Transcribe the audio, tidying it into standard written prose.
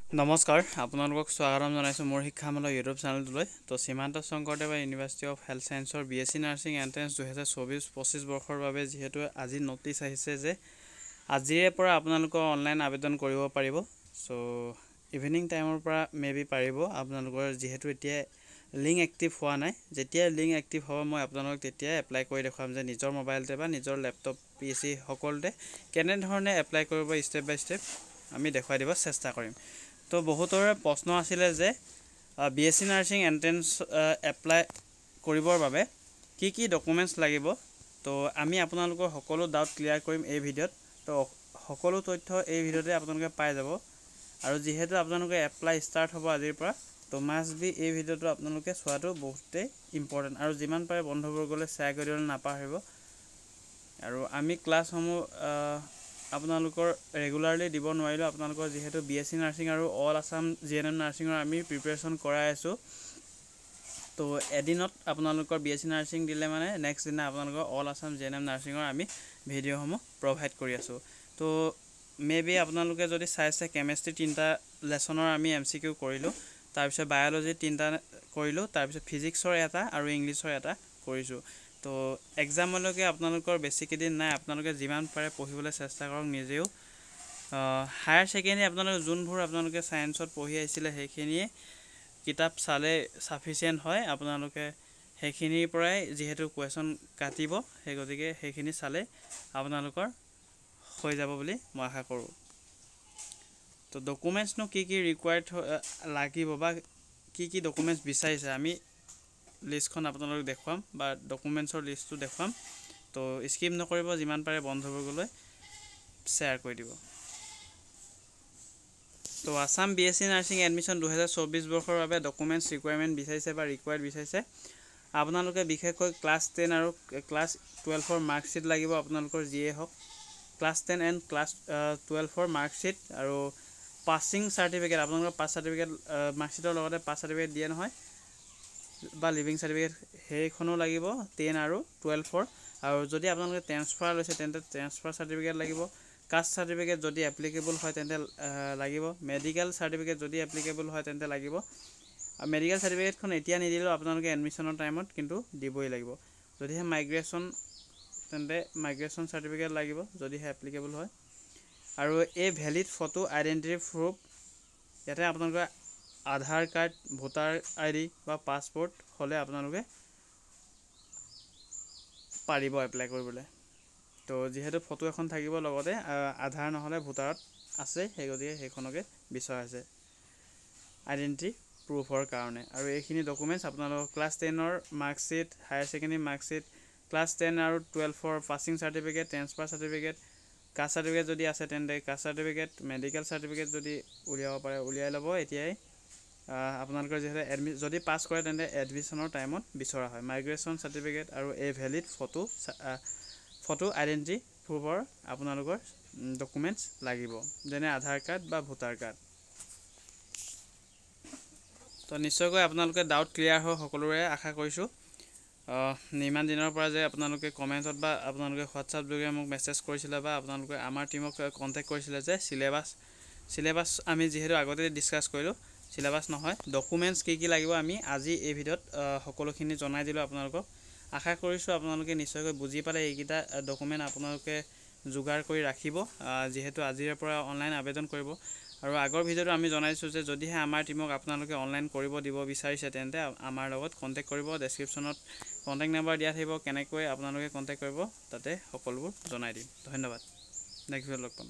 নমস্কাৰ আপোনালোকক স্বাগতম জনাইছোঁ মোৰ শিক্ষামূলক ইউটিউব চেনেলটোলৈ। তো Srimanta Sankardeva university of health সায়েন্সৰ বিএসসি নাৰ্ছিং এন্ট্ৰেন্স 2024-25 বৰ্ষৰ বাবে যিহেতু আজি নটিচ আহিছে যে আজিৰে পৰা আপোনালোকৰ অনলাইন আবেদন কৰিব পাৰিব। সো ইভিনিং টাইমৰ পৰা মেবি পাৰিব আপোনালোকৰ, যিহেতু এতিয়া লিংক এক্টিভ হোৱা নাই। যেতিয়া লিংক এক্টিভ হ'ব মই আপোনালোকক তেতিয়া এপ্লাই কৰি দেখুৱাম যে নিজৰ মোবাইলতে বা নিজৰ লেপটপ পিএসি সকলোতে কেনেধৰণে এপ্লাই কৰিব ষ্টেপ বাই ষ্টেপ আমি দেখুৱাই দিব চেষ্টা কৰিম। তো বহুতৰে প্ৰশ্ন আছিলে যে বিএসসি নাৰ্ছিং এন্ট্ৰেন্স এপ্লাই কৰিবৰ বাবে কি ডকুমেণ্টছ লাগিব। তো আমি আপোনালোকৰ সকলো ডাউট ক্লিয়াৰ কৰিম এই ভিডিঅ'ত। তো সকলো তথ্য এই ভিডিঅ'তে আপোনালোকে পাই যাব। আৰু যিহেতু আপোনালোকে এপ্লাই ষ্টাৰ্ট হ'ব আজিৰ পৰা, তো মাষ্ট বি এই ভিডিঅ'টো আপোনালোকে চোৱাটো বহুতেই ইম্পৰ্টেণ্ট। আৰু যিমান পাৰে বন্ধুবৰ্গলৈ শ্বেয়াৰ কৰি দিবলৈ নাপাহৰিব। আৰু আমি ক্লাছসমূহ আপোনালোকৰ ৰেগুলাৰলি দিব নোৱাৰিলোঁ, আপোনালোকৰ যিহেতু বিএসসি নাৰ্ছিং আৰু অল আছাম জিএনএম নাৰ্ছিঙৰ আমি প্ৰিপেৰেশ্যন কৰাই আছোঁ। তো এদিনত আপোনালোকৰ বিএসসি নাৰ্ছিং দিলে মানে নেক্সট দিনা আপোনালোকৰ অল আছাম জিএনএম নাৰ্ছিঙৰ আমি ভিডিঅ'সমূহ প্ৰভাইড কৰি আছোঁ। তো মেবি আপোনালোকে যদি চাইছে কেমেষ্ট্ৰি 3টা লেচনৰ আমি MCQ কৰিলোঁ, তাৰপিছত বায়'লজি 3টা কৰিলোঁ, তাৰপিছত ফিজিক্সৰ এটা আৰু ইংলিছৰ এটা কৰিছোঁ। তো এক্সামলৈকে আপোনালোকৰ বেছিকেইদিন নাই, আপোনালোকে যিমান পাৰে পঢ়িবলৈ চেষ্টা কৰক নিজেও। হায়াৰ ছেকেণ্ডেৰী আপোনালোকে যোনবোৰ আপোনালোকে ছায়েন্সত পঢ়ি আহিছিলে সেইখিনিয়ে কিতাপ চালে ছাফিচিয়েণ্ট হয়। আপোনালোকে সেইখিনিৰ পৰাই যিহেতু কুৱেশ্যন কাটিব, সেই গতিকে সেইখিনি চালে আপোনালোকৰ হৈ যাব বুলি মই আশা কৰোঁ। তো ডকুমেণ্টছনো কি ৰিকুৱাৰ্ড লাগিব বা কি ডকুমেণ্টছ বিচাৰিছে আমি লিষ্টখন আপোনালোকক দেখুৱাম বা ডকুমেণ্টছৰ লিষ্টটো দেখুৱাম। তো স্কিপ নকৰিব, যিমান পাৰে বন্ধুবৰ্গলৈ শ্বেয়াৰ কৰি দিব। তো আছাম বিএসসি নাৰ্ছিং এডমিশ্যন 2024 বৰ্ষৰ বাবে ডকুমেণ্টছ ৰিকুৱাৰমেণ্ট বিচাৰিছে বা ৰিকুৱাৰ্ড বিচাৰিছে। আপোনালোকে বিশেষকৈ ক্লাছ 10 আৰু ক্লাছ 12ৰ মাৰ্কশ্বিট লাগিব। আপোনালোকৰ যিয়ে হওক ক্লাছ 10 এণ্ড ক্লাছ 12ৰ মাৰ্কশ্বিট আৰু পাছিং চাৰ্টিফিকেট, আপোনালোকৰ পাছ চাৰ্টিফিকেট মাৰ্কশ্বিটৰ লগতে পাছ চাৰ্টিফিকেট দিয়ে নহয় বা লিভিং চাৰ্টিফিকেট, সেইখনো লাগিব 10 আৰু 12ৰ। আৰু যদি আপোনালোকে ট্ৰেন্সফাৰ লৈছে তেন্তে ট্ৰেন্সফাৰ চাৰ্টিফিকেট লাগিব। কাষ্ট চাৰ্টিফিকেট যদি এপ্লিকেবল হয় তেন্তে লাগিব। মেডিকেল চাৰ্টিফিকেট যদি এপ্লিকেবল হয় তেন্তে লাগিব। আৰু মেডিকেল চাৰ্টিফিকেটখন এতিয়া নিদিলেও আপোনালোকে এডমিশ্যনৰ টাইমত কিন্তু দিবই লাগিব। যদিহে মাইগ্ৰেশ্যন তেন্তে মাইগ্ৰেশ্যন চাৰ্টিফিকেট লাগিব যদিহে এপ্লিকেবল হয়। আৰু এই ভেলিড ফটো আইডেণ্টিটি প্ৰুফ, ইয়াতে আপোনালোকে আধাৰ কাৰ্ড, ভোটাৰ ID বা পাছপৰ্ট হ'লে আপোনালোকে পাৰিব এপ্লাই কৰিবলৈ। তো যিহেতু ফটো এখন থাকিব লগতে আধাৰ নহ'লে ভোটাৰত আছে, সেই গতিকে সেইখনকে বিচৰা হৈছে আইডেণ্টিটি প্ৰুফৰ কাৰণে। আৰু এইখিনি ডকুমেণ্টছ আপোনালোকৰ ক্লাছ 10ৰ marksheet, higher secondary marksheet, class 10 আৰু 12ৰ passing certificate, transfer certificate, caste certificate যদি আছে তেন্তে কাষ্ট চাৰ্টিফিকেট, মেডিকেল চাৰ্টিফিকেট যদি উলিয়াব পাৰে উলিয়াই ল'ব এতিয়াই। আপোনালোকৰ যিহেতু যদি পাছ কৰে তেন্তে এডমিশ্যনৰ টাইমত বিচৰা হয়। মাইগ্ৰেশ্যন চাৰ্টিফিকেট আৰু এই ভেলিড ফটো আইডেণ্টিটি প্ৰুফৰ আপোনালোকৰ ডকুমেণ্টছ লাগিব, যেনে আধাৰ কাৰ্ড বা ভোটাৰ কাৰ্ড। তো নিশ্চয়কৈ আপোনালোকে ডাউট ক্লিয়াৰ হৈ সকলোৰে আশা কৰিছোঁ। ইমান দিনৰ পৰা যে আপোনালোকে কমেণ্টছত বা আপোনালোকে হোৱাটছআপ যোগে মোক মেছেজ কৰিছিলে বা আপোনালোকে আমাৰ টীমক কণ্টেক্ট কৰিছিলে যে চিলেবাছ আমি যিহেতু আগতে ডিছকাছ কৰিলোঁ, চিলেবাছ নহয় ডকুমেণ্টছ কি লাগিব আমি আজি এই ভিডিঅ'ত সকলোখিনি জনাই দিলোঁ আপোনালোকক। আশা কৰিছোঁ আপোনালোকে নিশ্চয়কৈ বুজি পালে। এইকেইটা ডকুমেণ্ট আপোনালোকে যোগাৰ কৰি ৰাখিব যিহেতু আজিৰে পৰা অনলাইন আবেদন কৰিব। আৰু আগৰ ভিডিঅ'টো আমি জনাইছোঁ যে যদিহে আমাৰ টীমক আপোনালোকে অনলাইন কৰিব দিব বিচাৰিছে তেন্তে আমাৰ লগত কণ্টেক্ট কৰিব। ডেছক্ৰিপশ্যনত কণ্টেক্ট নাম্বাৰ দিয়া থাকিব, কেনেকৈ আপোনালোকে কণ্টেক্ট কৰিব তাতে সকলোবোৰ জনাই দিম। ধন্যবাদ, নেক্সট ভিডিঅ'ত লগ পাম।